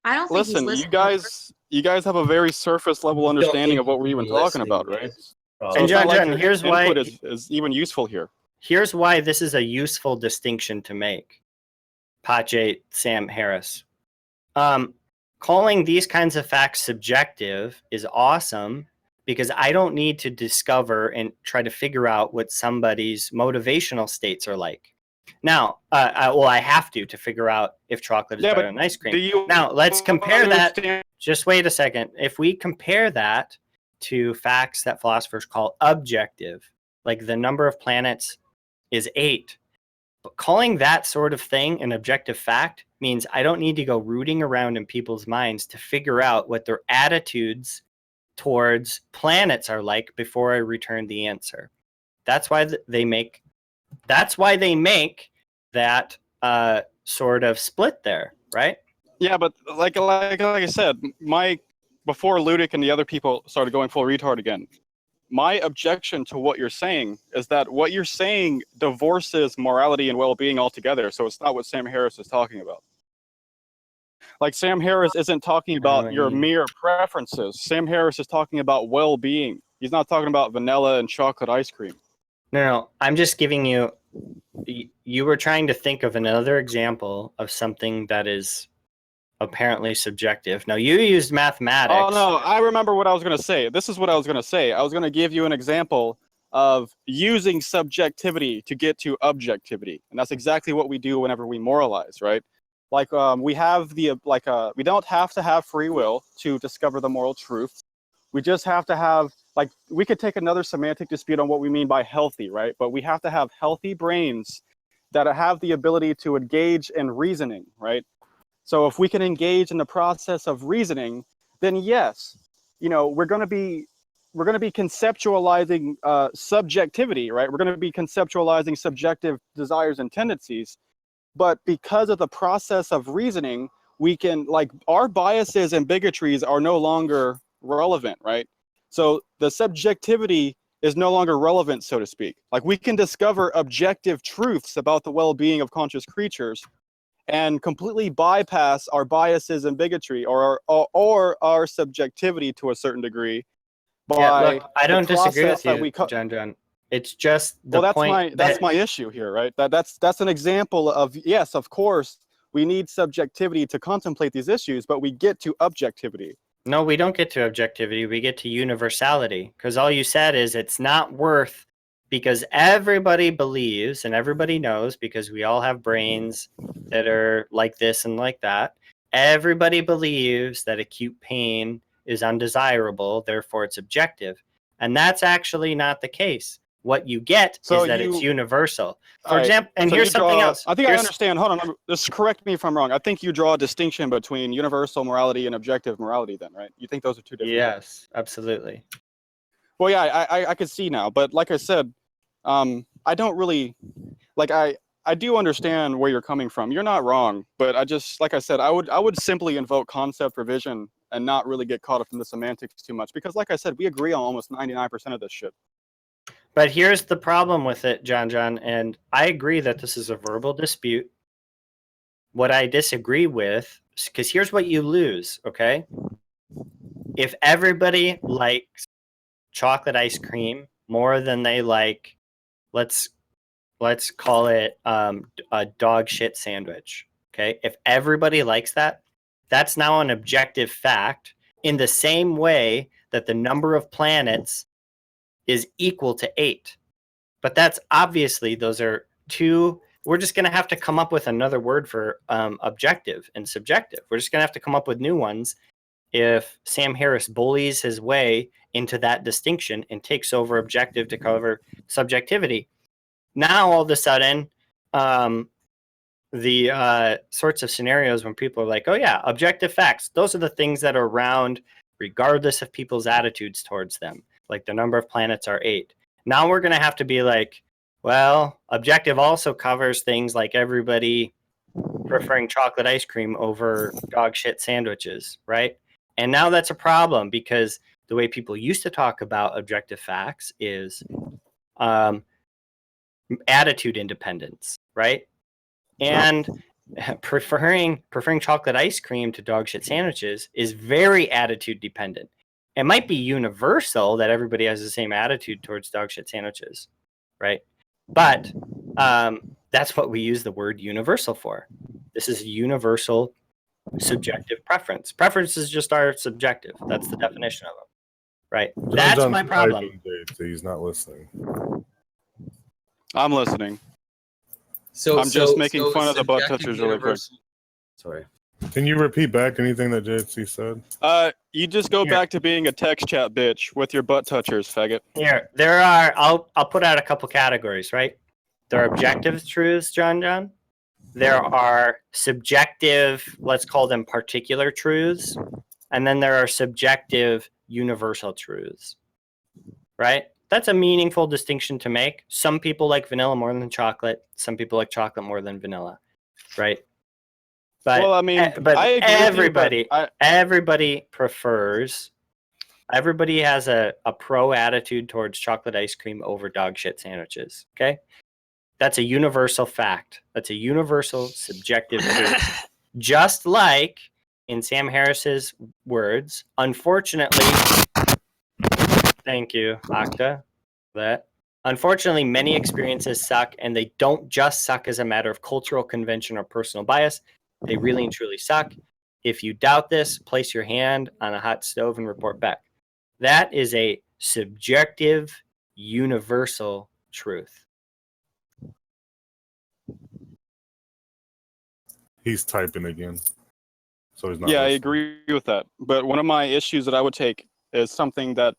Speaker 2: I don't think he's
Speaker 9: Listen,
Speaker 2: listening.
Speaker 9: you guys have a very surface level understanding of what we're even talking about, right? So
Speaker 1: And
Speaker 9: it's not like
Speaker 1: JonJon,
Speaker 9: your
Speaker 1: here's
Speaker 9: input
Speaker 1: why.
Speaker 9: is even useful here.
Speaker 1: Here's why this is a useful distinction to make. Pache, Sam Harris. Calling these kinds of facts subjective is awesome because I don't need to discover and try to figure out what somebody's motivational states are like. Now, I have to figure out if chocolate is
Speaker 9: Yeah,
Speaker 1: better
Speaker 9: but
Speaker 1: than ice cream.
Speaker 9: do you
Speaker 1: Now, let's compare that.
Speaker 9: understand-
Speaker 1: Just wait a second. If we compare that to facts that philosophers call objective, like the number of planets is 8, but calling that sort of thing an objective fact means I don't need to go rooting around in people's minds to figure out what their attitudes towards planets are like before I return the answer. That's why they make that sort of split there, right?
Speaker 9: Yeah, but like I said, before Ludic and the other people started going full retard again, my objection to what you're saying is that what you're saying divorces morality and well-being altogether. So it's not what Sam Harris is talking about. Like Sam Harris isn't talking about your mere preferences. Sam Harris is talking about well-being. He's not talking about vanilla and chocolate ice cream.
Speaker 1: No, I'm just giving you. You were trying to think of another example of something that is apparently subjective. Now you used mathematics.
Speaker 9: Oh no, I remember what I was going to say. This is what I was going to say. I was going to give you an example of using subjectivity to get to objectivity, and that's exactly what we do whenever we moralize, right? Like we have we don't have to have free will to discover the moral truth. We just have to have, like, we could take another semantic dispute on what we mean by healthy, right? But we have to have healthy brains that have the ability to engage in reasoning, right? So if we can engage in the process of reasoning, then yes, we're going to be conceptualizing subjectivity, right? We're going to be conceptualizing subjective desires and tendencies. But because of the process of reasoning, we can, like, our biases and bigotries are no longer relevant, right? So the subjectivity is no longer relevant, so to speak. Like, we can discover objective truths about the well-being of conscious creatures and completely bypass our biases and bigotry or our subjectivity to a certain degree.
Speaker 1: Look, I don't disagree with you,
Speaker 9: that
Speaker 1: JonJon. It's just the point.
Speaker 9: That's my issue here, right? That's an example of, yes, of course, we need subjectivity to contemplate these issues, but we get to objectivity.
Speaker 1: No, we don't get to objectivity. We get to universality, because all you said is it's not worth, because everybody believes and everybody knows, because we all have brains that are like this and like that. Everybody believes that acute pain is undesirable, therefore it's objective. And that's actually not the case. What you get is that it's universal. For example, and here's something else.
Speaker 9: I think I understand. Hold on. Just correct me if I'm wrong. I think you draw a distinction between universal morality and objective morality then, right? You think those are two different things?
Speaker 1: Yes, absolutely.
Speaker 9: Well, yeah, I could see now. But like I said, I don't really, like, I do understand where you're coming from. You're not wrong. But I just, like I said, I would simply invoke concept revision and not really get caught up in the semantics too much. Because like I said, we agree on almost 99% of this shit.
Speaker 1: But here's the problem with it, JonJon, and I agree that this is a verbal dispute. What I disagree with, because here's what you lose, okay? If everybody likes chocolate ice cream more than they like, let's call it a dog shit sandwich, okay? If everybody likes that, that's now an objective fact in the same way that the number of planets is equal to 8. But that's obviously, those are two. We're just going to have to come up with another word for objective and subjective. We're just going to have to come up with new ones if Sam Harris bullies his way into that distinction and takes over objective to cover subjectivity. Now, all of a sudden, the sorts of scenarios when people are like, oh yeah, objective facts, those are the things that are around regardless of people's attitudes towards them. Like the number of planets are 8. Now we're going to have to be like, well, objective also covers things like everybody preferring chocolate ice cream over dog shit sandwiches, right? And now that's a problem, because the way people used to talk about objective facts is attitude independence, right? And preferring chocolate ice cream to dog shit sandwiches is very attitude dependent. It might be universal that everybody has the same attitude towards dog shit sandwiches, right? But that's what we use the word universal for. This is universal subjective preference. Preferences just are subjective. That's the definition of them, right? That's
Speaker 7: John's
Speaker 1: my problem.
Speaker 7: typing, Jade, so he's not listening.
Speaker 9: I'm listening.
Speaker 3: So
Speaker 9: I'm just making fun of the butt
Speaker 3: subjective
Speaker 9: touchers really quick.
Speaker 3: universal- Sorry.
Speaker 7: Can you repeat back anything that JC said?
Speaker 9: You just go
Speaker 1: Here.
Speaker 9: back to being a text chat bitch with your butt touchers, faggot.
Speaker 1: Here, there are. I'll put out a couple categories, right? There are objective truths, John. There are subjective, let's call them particular truths, and then there are subjective universal truths, right? That's a meaningful distinction to make. Some people like vanilla more than chocolate. Some people like chocolate more than vanilla, right? But
Speaker 9: Well, I mean,
Speaker 1: but
Speaker 9: I agree with you,
Speaker 1: everybody,
Speaker 9: but
Speaker 1: everybody prefers. Everybody has a pro attitude towards chocolate ice cream over dog shit sandwiches. Okay, that's a universal fact. That's a universal subjective truth. Just like in Sam Harris's words, unfortunately, thank you, Akta, that. Unfortunately, many experiences suck, and they don't just suck as a matter of cultural convention or personal bias. They really and truly suck. If you doubt this, place your hand on a hot stove and report back. That is a subjective, universal truth.
Speaker 7: He's typing again. So he's not
Speaker 9: yeah, I
Speaker 7: listening.
Speaker 9: agree with that. But one of my issues that I would take is something that,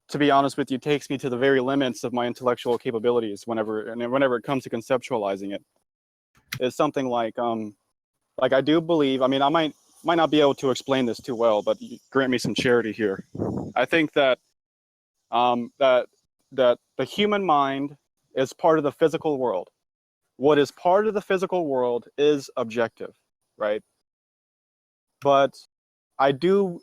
Speaker 9: to be honest with you, takes me to the very limits of my intellectual capabilities whenever it comes to conceptualizing it. Is something like I do believe, I mean, I might not be able to explain this too well, but grant me some charity here. I think that that the human mind is part of the physical world. What is part of the physical world is objective, right? But I do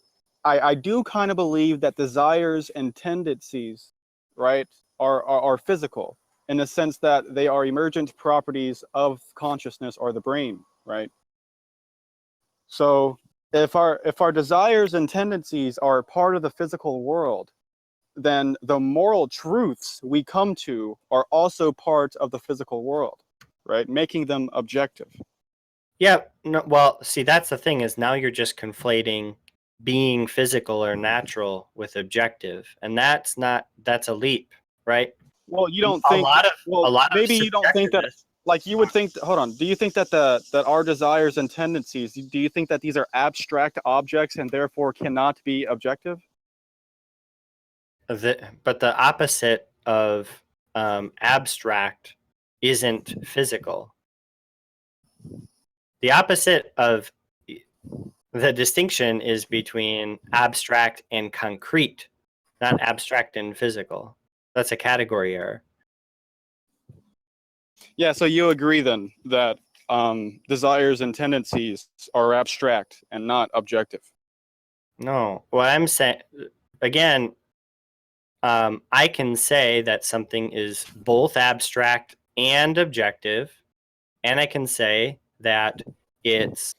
Speaker 9: kind of believe that desires and tendencies, right, are physical in the sense that they are emergent properties of consciousness or the brain, right? So if our desires and tendencies are part of the physical world, then the moral truths we come to are also part of the physical world, right? Making them objective.
Speaker 1: Yeah, no, well, see, that's the thing is now you're just conflating being physical or natural with objective, and that's a leap, right?
Speaker 9: Well, you don't
Speaker 1: A
Speaker 9: think
Speaker 1: lot of
Speaker 9: maybe you don't think that,
Speaker 1: subjectiveness-
Speaker 9: like you would think, hold on, do you think that that our desires and tendencies, do you think that these are abstract objects and therefore cannot be objective?
Speaker 1: but the opposite of abstract isn't physical. The opposite of the distinction is between abstract and concrete, not abstract and physical. That's a category error.
Speaker 9: Yeah, so you agree then that desires and tendencies are abstract and not objective.
Speaker 1: No, what I'm saying, again, I can say that something is both abstract and objective, and I can say that it's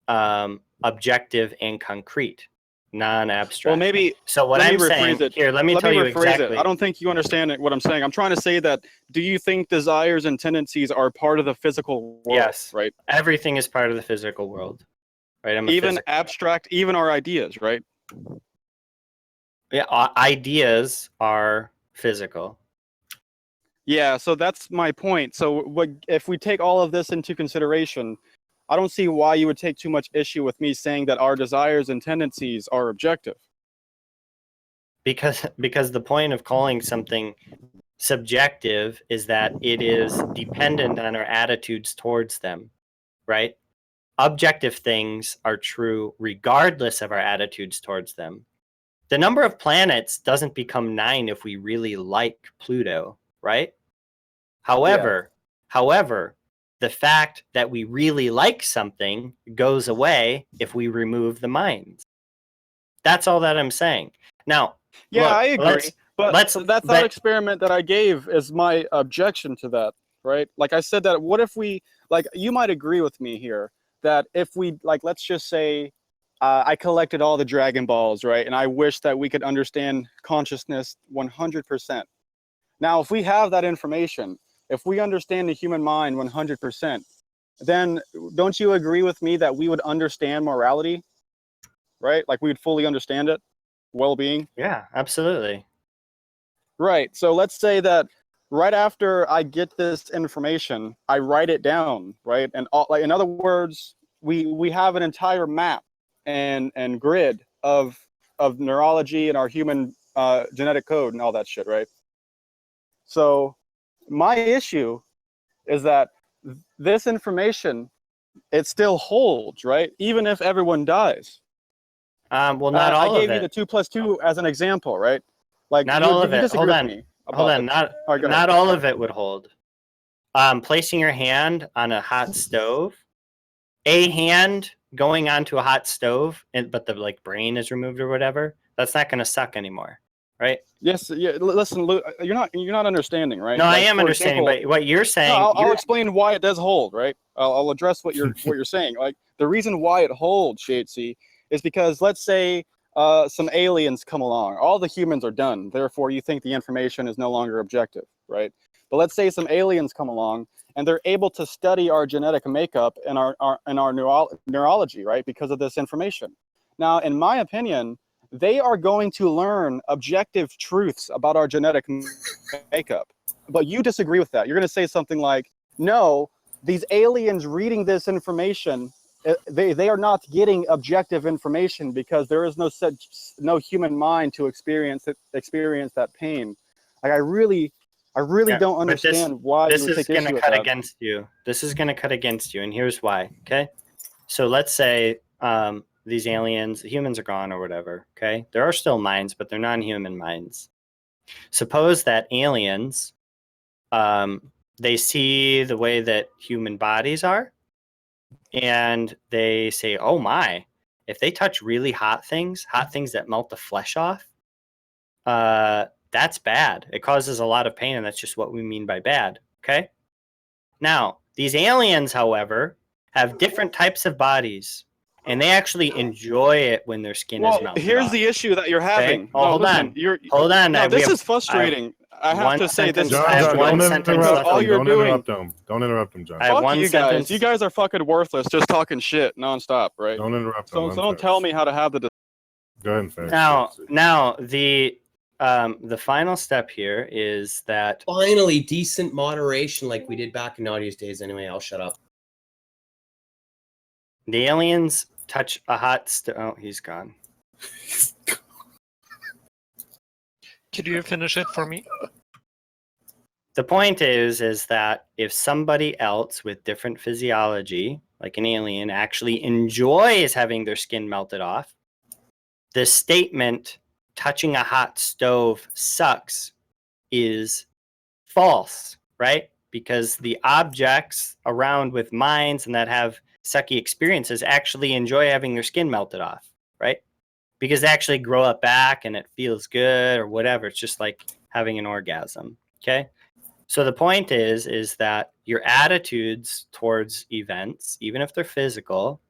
Speaker 1: objective and concrete, non-abstract.
Speaker 9: Well, maybe
Speaker 1: So what
Speaker 9: let me
Speaker 1: I'm saying
Speaker 9: rephrase it.
Speaker 1: here, let me tell you
Speaker 9: rephrase
Speaker 1: exactly.
Speaker 9: it. I don't think you understand what I'm saying. I'm trying to say that, do you think desires and tendencies are part of the physical world?
Speaker 1: Yes.
Speaker 9: Right.
Speaker 1: Everything is part of the physical world, right?
Speaker 9: Even abstract, even our ideas, right?
Speaker 1: Yeah, ideas are physical.
Speaker 9: Yeah, so that's my point. So if we take all of this into consideration, I don't see why you would take too much issue with me saying that our desires and tendencies are objective.
Speaker 1: Because the point of calling something subjective is that it is dependent on our attitudes towards them, right? Objective things are true regardless of our attitudes towards them. The number of planets doesn't become 9 if we really like Pluto, right? However, the fact that we really like something goes away if we remove the minds. That's all that I'm saying. Now,
Speaker 9: Yeah,
Speaker 1: look,
Speaker 9: I agree. But that thought experiment that I gave is my objection to that, right? Like I said that, what if we, like, you might agree with me here that if we, like, let's just say I collected all the Dragon Balls, right? And I wish that we could understand consciousness 100%. Now, if we have that information, if we understand the human mind 100%, then don't you agree with me that we would understand morality, right? Like we would fully understand it, well-being.
Speaker 1: Yeah, absolutely.
Speaker 9: Right. So let's say that right after I get this information, I write it down, right? And like in other words, we have an entire map and grid of neurology and our human genetic code and all that shit, right? So my issue is that this information, it still holds, right? Even if everyone dies.
Speaker 1: Well, not all
Speaker 9: I
Speaker 1: of
Speaker 9: gave
Speaker 1: it.
Speaker 9: you the 2 + 2 as an example, right? Like
Speaker 1: Not all of
Speaker 9: you
Speaker 1: it.
Speaker 9: disagree
Speaker 1: Hold
Speaker 9: with
Speaker 1: on.
Speaker 9: me
Speaker 1: Hold
Speaker 9: about
Speaker 1: on.
Speaker 9: the-
Speaker 1: Not
Speaker 9: All right, go ahead.
Speaker 1: not all of it would hold. Placing your hand on a hot stove, a hand going onto a hot stove, but the like brain is removed or whatever, that's not going to suck anymore, right?
Speaker 9: Yes, yeah. Listen, Lou, you're not understanding, right?
Speaker 1: No, I
Speaker 9: Like,
Speaker 1: am
Speaker 9: for
Speaker 1: understanding,
Speaker 9: example,
Speaker 1: but what you're
Speaker 9: no,
Speaker 1: saying,
Speaker 9: I'll explain why it does hold, right? I'll address what you're saying. Like the reason why it holds, Shadesy, is because let's say some aliens come along. All the humans are done. Therefore, you think the information is no longer objective, right? But let's say some aliens come along and they're able to study our genetic makeup and our neurology, right? Because of this information. Now, in my opinion, they are going to learn objective truths about our genetic makeup. But you disagree with that. You're going to say something like, no, these aliens reading this information, they are not getting objective information because there is no human mind to experience that pain. Like I really
Speaker 1: Yeah,
Speaker 9: don't
Speaker 1: but
Speaker 9: understand why
Speaker 1: this
Speaker 9: you would
Speaker 1: is
Speaker 9: take
Speaker 1: going
Speaker 9: issue
Speaker 1: to
Speaker 9: with
Speaker 1: cut
Speaker 9: that.
Speaker 1: against you. This is going to cut against you, and here's why. Okay, so let's say these aliens, humans are gone or whatever. Okay, there are still minds, but they're non-human minds. Suppose that aliens, they see the way that human bodies are, and they say, "Oh my! If they touch really hot things that melt the flesh off, that's bad. It causes a lot of pain, and that's just what we mean by bad." Okay. Now, these aliens, however, have different types of bodies, and they actually enjoy it when their skin is
Speaker 9: Well,
Speaker 1: melted
Speaker 9: here's
Speaker 1: off.
Speaker 9: the issue that you're having.
Speaker 1: Oh,
Speaker 9: No,
Speaker 1: hold
Speaker 9: listen,
Speaker 1: on. Hold on.
Speaker 9: No,
Speaker 1: We
Speaker 9: this
Speaker 1: have-
Speaker 9: is frustrating. I have
Speaker 1: one
Speaker 9: to say this
Speaker 1: sentence-
Speaker 9: is
Speaker 1: I have
Speaker 7: John,
Speaker 1: one
Speaker 7: don't
Speaker 9: frustrating.
Speaker 1: sentence
Speaker 7: interrupt
Speaker 1: left.
Speaker 9: all
Speaker 7: him.
Speaker 9: you're
Speaker 7: Don't
Speaker 9: doing-
Speaker 7: interrupt him. Don't interrupt him, John.
Speaker 1: I have
Speaker 9: Fuck
Speaker 1: one
Speaker 9: you
Speaker 1: sentence.
Speaker 9: guys. You guys are fucking worthless, just talking shit nonstop, right?
Speaker 7: Don't interrupt him.
Speaker 9: So
Speaker 7: Let him
Speaker 9: don't tell me
Speaker 7: finish.
Speaker 9: how to have the.
Speaker 7: Go ahead and finish.
Speaker 1: Now the final step here is that
Speaker 3: Finally, decent moderation like we did back in Naughty's days. Anyway, I'll shut up.
Speaker 1: the aliens touch a hot stove. Oh, he's gone.
Speaker 11: Could you finish it for me?
Speaker 1: The point is that if somebody else with different physiology, like an alien, actually enjoys having their skin melted off, the statement touching a hot stove sucks is false, right? Because the objects around with minds and that have sucky experiences actually enjoy having their skin melted off, right? Because they actually grow up back and it feels good or whatever. It's just like having an orgasm, okay? So the point is that your attitudes towards events, even if they're physical,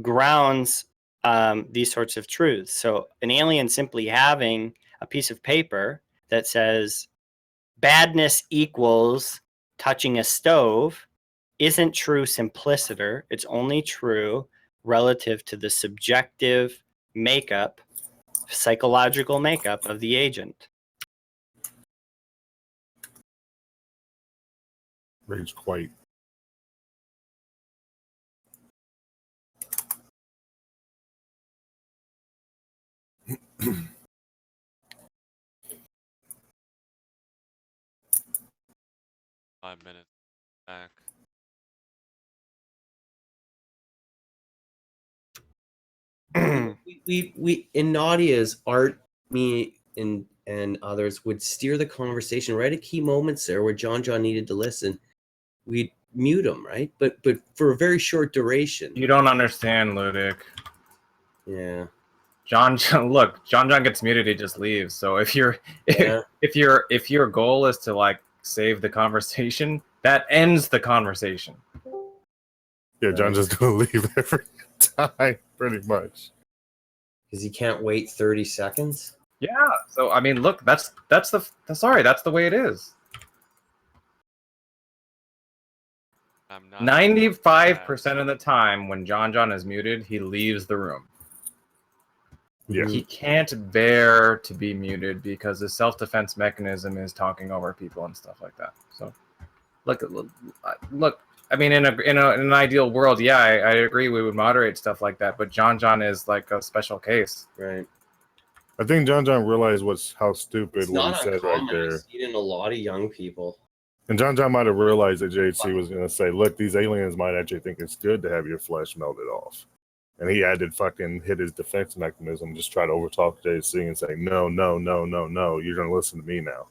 Speaker 1: grounds these sorts of truths. So an alien simply having a piece of paper that says badness equals touching a stove isn't true simpliciter. It's only true relative to the subjective makeup, psychological makeup of the agent.
Speaker 7: Rage quite.
Speaker 4: Five minutes back.
Speaker 3: we in Nadia's art, me and others would steer the conversation right at key moments there where JonJon needed to listen. We'd mute him, right? But for a very short duration.
Speaker 12: You don't understand, Ludic.
Speaker 3: Yeah.
Speaker 12: JonJon gets muted, he just leaves. So if your goal is to like save the conversation, that ends the conversation.
Speaker 7: Yeah, John just gonna leave every time. time, pretty much.
Speaker 3: Because he can't wait 30 seconds.
Speaker 12: Yeah. So I mean, look, that's the way it is.
Speaker 4: I'm not
Speaker 12: 95% of the time when JonJon is muted, he leaves the room.
Speaker 7: Yeah.
Speaker 12: He can't bear to be muted because his self-defense mechanism is talking over people and stuff like that. So, look. I mean, in an ideal world, yeah, I agree we would moderate stuff like that. But JonJon is like a special case,
Speaker 3: right?
Speaker 7: I think JonJon realized how stupid
Speaker 3: It's
Speaker 7: what he
Speaker 3: not
Speaker 7: said
Speaker 3: uncommon.
Speaker 7: right there.
Speaker 3: I see it in a lot of young people.
Speaker 7: And JonJon might have realized that JHC was going to say, look, these aliens might actually think it's good to have your flesh melted off. And he had to fucking hit his defense mechanism, just try to overtalk JHC and say, no, you're going to listen to me now.